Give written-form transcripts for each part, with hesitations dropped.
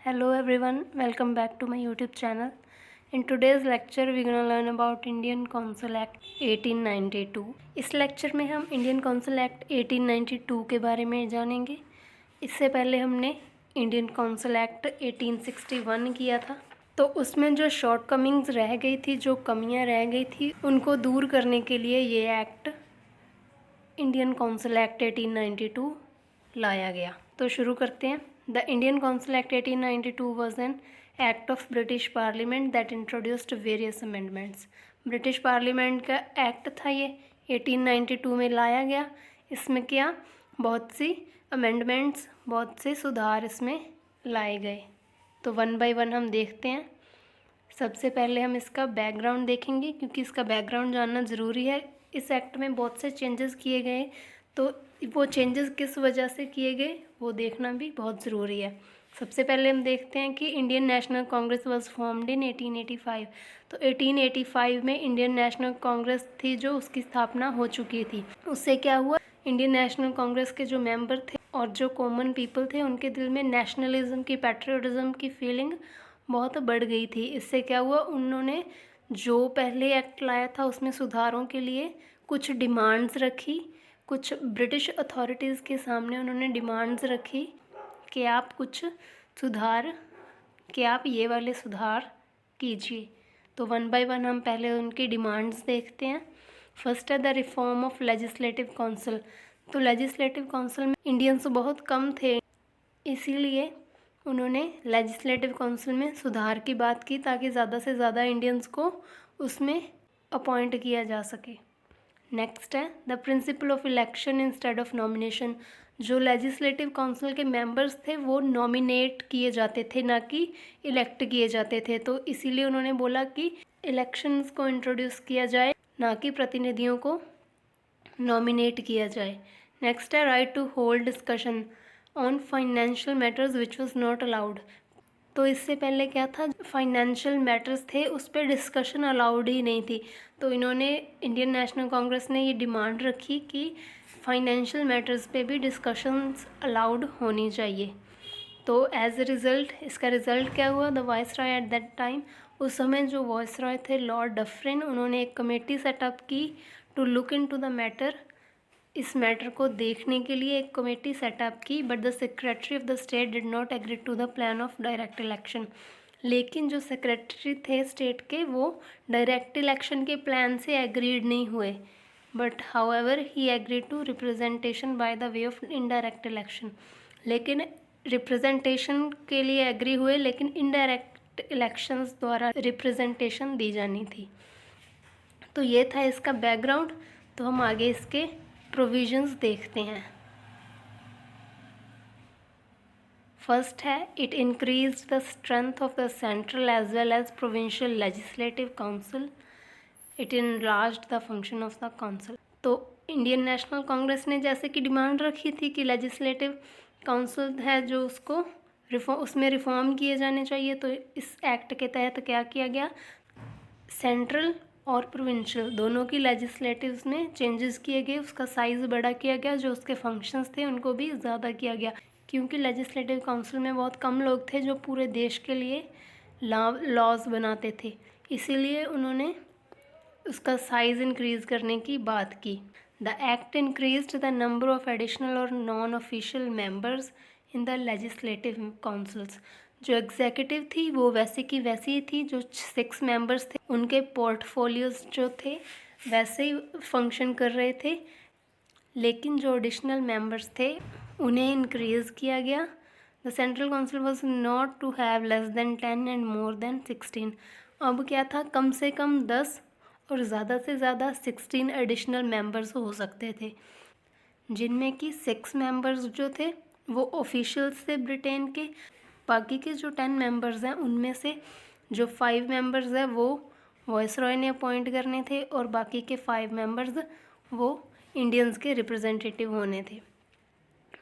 Hello everyone, welcome back to my YouTube channel. In today's lecture we gonna learn about Indian Council Act 1892. इस lecture में हम Indian council act 1892 के बारे में जानेंगे। इससे पहले हमने इंडियन काउंसिल एक्ट 1861 किया था, तो उसमें जो शॉर्टकमिंग्स रह गई थी, जो कमियां रह गई थी, उनको दूर करने के लिए ये एक्ट इंडियन काउंसिल एक्ट 1892 लाया गया। तो शुरू करते हैं। The Indian council act 1892 was an act of British parliament that introduced various amendments. British parliament का एक्ट था ये, 1892 में लाया गया। इसमें क्या, बहुत सी अमेंडमेंट्स, बहुत से सुधार इसमें लाए गए। तो वन बाय वन हम देखते हैं। सबसे पहले हम इसका बैकग्राउंड देखेंगे, क्योंकि इसका बैकग्राउंड जानना ज़रूरी है। इस एक्ट में बहुत से चेंजेस किए गए, तो वो चेंजेस किस वजह से किए गए वो देखना भी बहुत ज़रूरी है। सबसे पहले हम देखते हैं कि Indian National Congress was formed in 1885। तो 1885 में इंडियन नेशनल कांग्रेस थी, जो उसकी स्थापना हो चुकी थी। उससे क्या हुआ, इंडियन नेशनल कांग्रेस के जो मेंबर थे और जो कॉमन पीपल थे, उनके दिल में नेशनलिज्म की, पैट्रियोटिज्म की फीलिंग बहुत बढ़ गई थी। इससे क्या हुआ, उन्होंने जो पहले एक्ट लाया था उसमें सुधारों के लिए कुछ डिमांड्स रखी। कुछ ब्रिटिश अथॉरिटीज़ के सामने उन्होंने डिमांड्स रखी कि आप कुछ सुधार, कि आप ये वाले सुधार कीजिए। तो वन बाय वन हम पहले उनकी डिमांड्स देखते हैं। फर्स्ट है the reform of legislative council. तो लेजिस्लेटिव काउंसिल में इंडियंस बहुत कम थे, इसीलिए उन्होंने लेजिस्लेटिव काउंसिल में सुधार की बात की, ताकि ज़्यादा से ज़्यादा इंडियंस को उसमें अपॉइंट किया जा सके। नेक्स्ट है the principle of election instead of nomination. जो लेजिस्लेटिव काउंसिल के मेंबर्स थे वो नॉमिनेट किए जाते थे, ना कि इलेक्ट किए जाते थे। तो इसीलिए उन्होंने बोला कि इलेक्शंस को इंट्रोड्यूस किया जाए, ना कि प्रतिनिधियों को नॉमिनेट किया जाए। नेक्स्ट है right to hold discussion on financial matters which was not allowed. तो इससे पहले क्या था, फाइनेंशियल मैटर्स थे उस पर डिस्कशन अलाउड ही नहीं थी। तो इन्होंने, इंडियन नेशनल कांग्रेस ने ये डिमांड रखी कि फाइनेंशियल मैटर्स पे भी डिस्कशंस अलाउड होनी चाहिए। तो एज ए रिज़ल्ट, इसका रिज़ल्ट क्या हुआ, the viceroy at that time, उस समय जो वाइसरॉय थे लॉर्ड डफरिन, उन्होंने एक कमेटी सेटअप की to look into the matter. इस मैटर को देखने के लिए एक कमेटी सेटअप की, but the secretary of the state did not agree to the plan of direct election. लेकिन जो सेक्रेटरी थे स्टेट के, वो डायरेक्ट इलेक्शन के प्लान से एग्रीड नहीं हुए, but however he agree to representation by the way of indirect election. लेकिन रिप्रेजेंटेशन के लिए एग्री हुए, लेकिन इनडायरेक्ट इलेक्शंस द्वारा रिप्रेजेंटेशन दी जानी थी। तो ये था इसका बैकग्राउंड। तो हम आगे इसके प्रोविजंस देखते हैं। फर्स्ट है, it increased the strength of the central as well as provincial legislative council. It enlarged the function of the council. तो इंडियन नेशनल कांग्रेस ने जैसे कि डिमांड रखी थी कि लेजिस्लेटिव काउंसिल है जो उसमें रिफॉर्म किए जाने चाहिए। तो इस एक्ट के तहत क्या किया गया, सेंट्रल और प्रोविंशियल दोनों की लेजिस्लेटिव्स में चेंजेस किए गए। उसका साइज़ बड़ा किया गया, जो उसके फंक्शंस थे उनको भी ज़्यादा किया गया, क्योंकि लेजिस्लेटिव काउंसिल में बहुत कम लोग थे जो पूरे देश के लिए लॉज बनाते थे। इसीलिए उन्होंने उसका साइज़ इंक्रीज़ करने की बात की। The act increased the number of additional और non official members in the legislative councils. जो एग्जीक्यूटिव थी वो वैसे की वैसी ही थी, जो 6 मेंबर्स थे उनके पोर्टफोलियोज जो थे वैसे ही फंक्शन कर रहे थे, लेकिन जो एडिशनल मेंबर्स थे उन्हें इंक्रीज़ किया गया। The central council was not to have less than 10 and more than 16। अब क्या था, कम से कम 10 और ज़्यादा से ज़्यादा 16 एडिशनल मेंबर्स हो सकते थे, जिनमें कि 6 मेंबर्स जो थे वो ऑफिशियल्स थे ब्रिटेन के। बाकी के जो 10 मेंबर्स हैं उनमें से जो 5 मेंबर्स हैं वो वाइसरॉय ने अपॉइंट करने थे, और बाकी के 5 मेंबर्स वो इंडियंस के रिप्रेजेंटेटिव होने थे।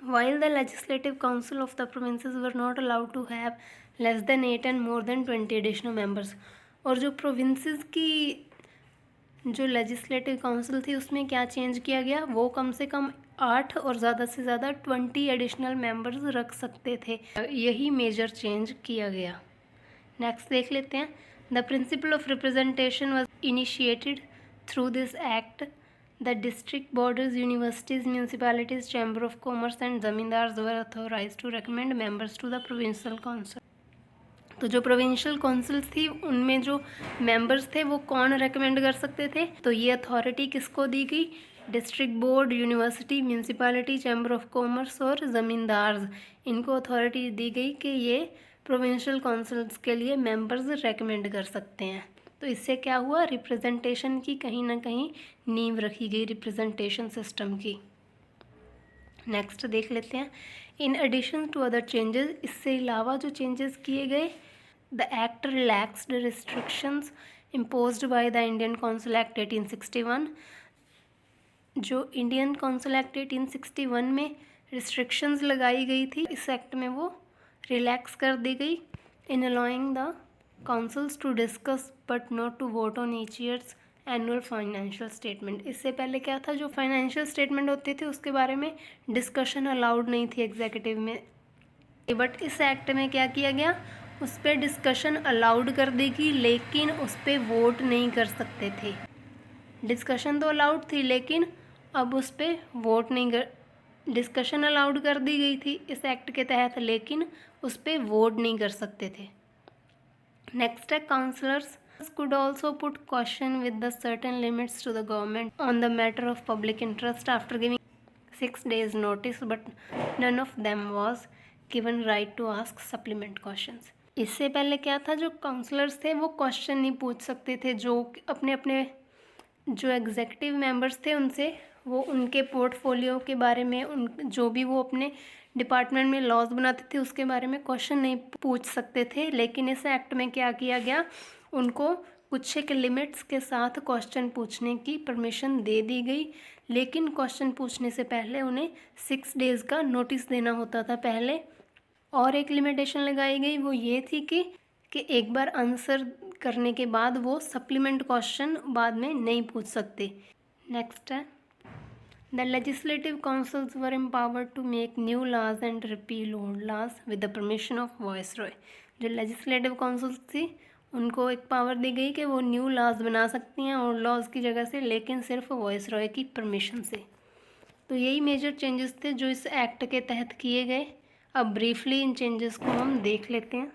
While the legislative council of the provinces were not allowed to have less than 8 and more than 20 additional members। और जो प्रोविंसेस की जो लेजिस्लेटिव काउंसिल थी उसमें क्या चेंज किया गया, वो कम से कम 8 और ज़्यादा से ज़्यादा 20 एडिशनल मेंबर्स रख सकते थे। यही मेजर चेंज किया गया। नेक्स्ट देख लेते हैं। The principle of representation was initiated through this act. The district boards, universities, municipalities, chamber of commerce and zamindars were authorised to recommend members to the provincial council. तो जो प्रोविंशियल काउंसिल्स थी उनमें जो मेंबर्स थे वो कौन रेकमेंड कर सकते थे? तो ये अथॉरिटी किसको दी गई? District board, university, municipality, chamber of commerce और ज़मींदार्स, इनको अथॉरिटी दी गई कि ये प्रोविंशियल काउंसिल्स के लिए मेंबर्स रेकमेंड कर सकते हैं। तो इससे क्या हुआ? रिप्रेजेंटेशन की कहीं ना कहीं नींव रखी गई, रिप्रेजेंटेशन सिस्टम की। नेक्स्ट देख लेते हैं। In addition to other changes, इससे अलावा जो चेंजेस किए गए, the act relaxed restrictions imposed by the Indian council act 1861। जो इंडियन काउंसिल एक्ट 1861 में रिस्ट्रिक्शंस लगाई गई थी, इस एक्ट में वो रिलैक्स कर दी गई। In allowing the councils to discuss but not to vote on each year's annual financial statement. इससे पहले क्या था, जो फाइनेंशियल स्टेटमेंट होते थे उसके बारे में डिस्कशन अलाउड नहीं थी एग्जीक्यूटिव में, बट इस एक्ट में क्या किया गया, उस पर डिस्कशन अलाउड कर देगी, लेकिन उस पर वोट नहीं कर सकते थे। डिस्कशन तो अलाउड थी लेकिन अब उस पर वोट नहीं कर, डिस्कशन अलाउड कर दी गई थी इस एक्ट के तहत, लेकिन उस पर वोट नहीं कर सकते थे। नेक्स्ट है, counsellors could also put caution with the certain limits to the government on the matter of public interest after giving 6 days notice, but none of them was given right to ask supplement questions. इससे पहले क्या था, जो counsellors थे वो question नहीं पूछ सकते थे, जो अपने अपने जो एग्जीक्यूटिव मेंबर्स थे उनसे वो उनके पोर्टफोलियो के बारे में, उन जो भी वो अपने डिपार्टमेंट में लॉज बनाते थे उसके बारे में क्वेश्चन नहीं पूछ सकते थे। लेकिन इस एक्ट में क्या किया गया, उनको कुछ एक लिमिट्स के साथ क्वेश्चन पूछने की परमिशन दे दी गई, लेकिन क्वेश्चन पूछने से पहले उन्हें 6 डेज़ का नोटिस देना होता था पहले। और एक लिमिटेशन लगाई गई, वो ये थी कि एक बार आंसर करने के बाद वो सप्लीमेंट क्वेश्चन बाद में नहीं पूछ सकते। नेक्स्ट है, the legislative councils were empowered to make new laws and repeal old laws with the permission of viceroy. जो लेजिस्लेटिव काउंसिल्स थी उनको एक पावर दी गई कि वो न्यू लॉज बना सकती हैं ओल्ड लॉज की जगह से, लेकिन सिर्फ वायसरॉय की परमिशन से। तो यही मेजर चेंजेस थे जो इस एक्ट के तहत किए गए। अब ब्रीफली इन चेंजेस को हम देख लेते हैं।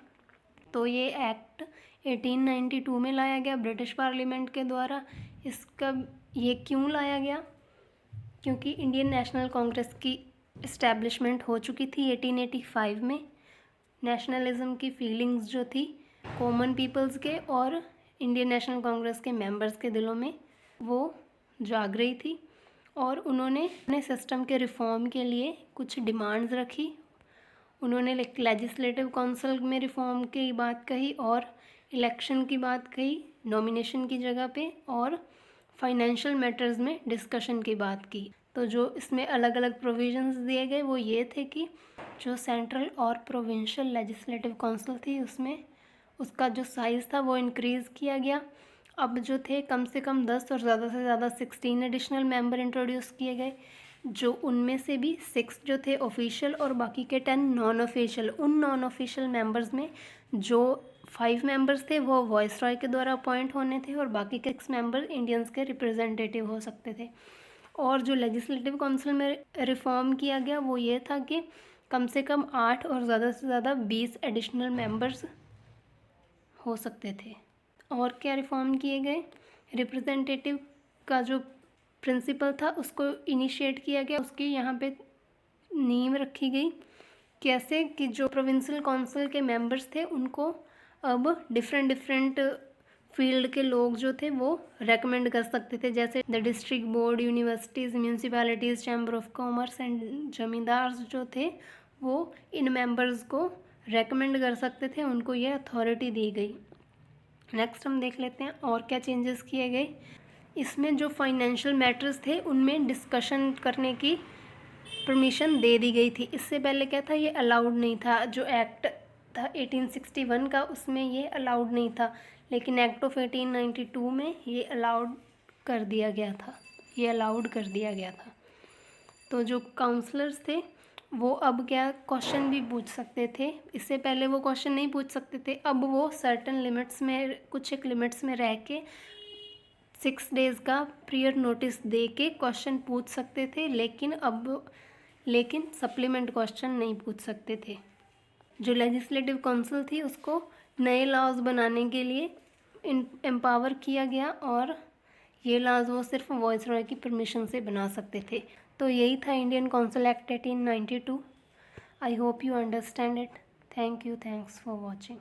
तो ये एक्ट 1892 में लाया गया ब्रिटिश पार्लियामेंट के द्वारा। इसका ये क्यों लाया गया, क्योंकि इंडियन नेशनल कांग्रेस की इस्टेब्लिशमेंट हो चुकी थी 1885 में। नेशनलिज्म की फीलिंग्स जो थी कॉमन पीपल्स के और इंडियन नेशनल कांग्रेस के मेंबर्स के दिलों में वो जाग रही थी, और उन्होंने अपने सिस्टम के रिफॉर्म के लिए कुछ डिमांड्स रखी। उन्होंने लेजिस्लेटिव काउंसिल में रिफॉर्म की बात कही और इलेक्शन की बात कही नॉमिनेशन की जगह पे, और फाइनेंशियल मैटर्स में डिस्कशन की बात की। तो जो इसमें अलग अलग प्रोविजंस दिए गए वो ये थे कि जो सेंट्रल और प्रोविंशियल लेजिस्लेटिव काउंसिल थी उसमें उसका जो साइज़ था वो इंक्रीज़ किया गया। अब जो थे कम से कम 10 और ज़्यादा से ज़्यादा 16 एडिशनल मेंबर इंट्रोड्यूस किए गए, जो उनमें से भी 6 जो थे ऑफिशियल और बाकी के 10 नॉन ऑफिशियल। उन नॉन ऑफिशियल मेंबर्स में जो 5 मेंबर्स थे वो वायसरॉय के द्वारा अपॉइंट होने थे, और बाकी के 6 मेंबर इंडियंस के रिप्रेजेंटेटिव हो सकते थे। और जो लेजिस्लेटिव काउंसिल में रिफॉर्म किया गया वो ये था कि कम से कम 8 और ज़्यादा से ज़्यादा 20 एडिशनल मेंबर्स हो सकते थे। और क्या रिफॉर्म किए गए, रिप्रेजेंटेटिव का जो प्रिंसिपल था उसको इनिशिएट किया गया, उसकी यहाँ पे नींव रखी गई। कैसे कि जो प्रोविंशियल काउंसिल के मेंबर्स थे उनको अब डिफरेंट फील्ड के लोग जो थे वो रेकमेंड कर सकते थे, जैसे the district board, universities, municipalities, chamber of commerce and zamindars जो थे वो इन मेंबर्स को रेकमेंड कर सकते थे, उनको ये अथॉरिटी दी गई। नेक्स्ट हम देख लेते हैं और क्या चेंजेस किए गए। इसमें जो फाइनेंशियल मैटर्स थे उनमें डिस्कशन करने की परमिशन दे दी गई थी। इससे पहले क्या था, ये अलाउड नहीं था। जो एक्ट था 1861 का उसमें ये अलाउड नहीं था, लेकिन एक्ट ऑफ 1892 में ये अलाउड कर दिया गया था, ये अलाउड कर दिया गया था। तो जो काउंसलर्स थे वो अब क्या क्वेश्चन भी पूछ सकते थे। इससे पहले वो क्वेश्चन नहीं पूछ सकते थे, अब वो सर्टन लिमिट्स में, कुछ एक लिमिट्स में रह के 6 डेज़ का प्रियर नोटिस दे के क्वेश्चन पूछ सकते थे, लेकिन सप्लीमेंट क्वेश्चन नहीं पूछ सकते थे। जो लेजिस्लेटिव काउंसिल थी उसको नए लॉज बनाने के लिए एम्पावर किया गया, और ये लॉज वो सिर्फ वॉइसरॉय की परमिशन से बना सकते थे। तो यही था Indian council act 1892। I hope you understand it. Thank you, thanks for watching.